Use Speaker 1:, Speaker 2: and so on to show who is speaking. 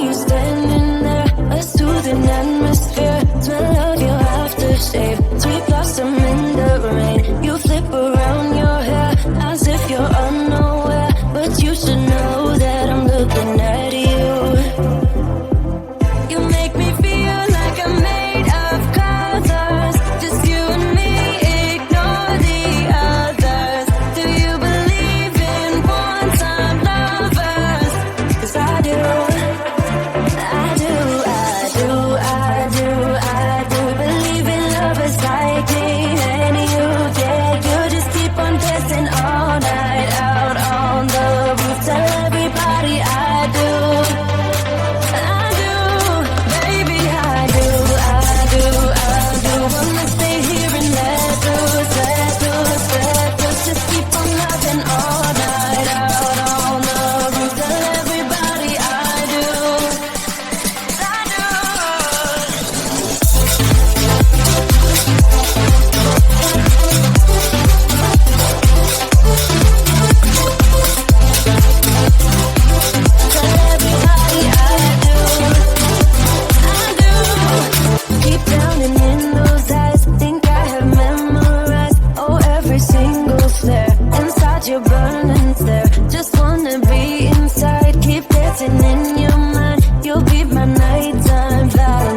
Speaker 1: you standing there, a soothing atmosphere, smell of your aftershave, sweet blossom in the rain. You flip around your hair as if you're unaware, but you should know that I'm looking at you. You make me feel like I'm made of colors, just you and me, ignore the others. Do you believe in one-time lovers? 'Cause I do, I do, I do, I do, I do believe in lovers like me and you. Yeah, you just keep on dancing all night out on the roof. Tell everybody I do, I do, baby I do, I do, I do. Wanna stay here and let loose, let loose, let loose. Just keep on loving all night out on the roof. Tell everybody I do, I do. Tell everybody I do, I do. Keep drowning in those eyes, think I have memorized, oh, every single flare. Inside you're burning there, just wanna be inside. Keep dancing in your mind, you'll be my nighttime Valentine.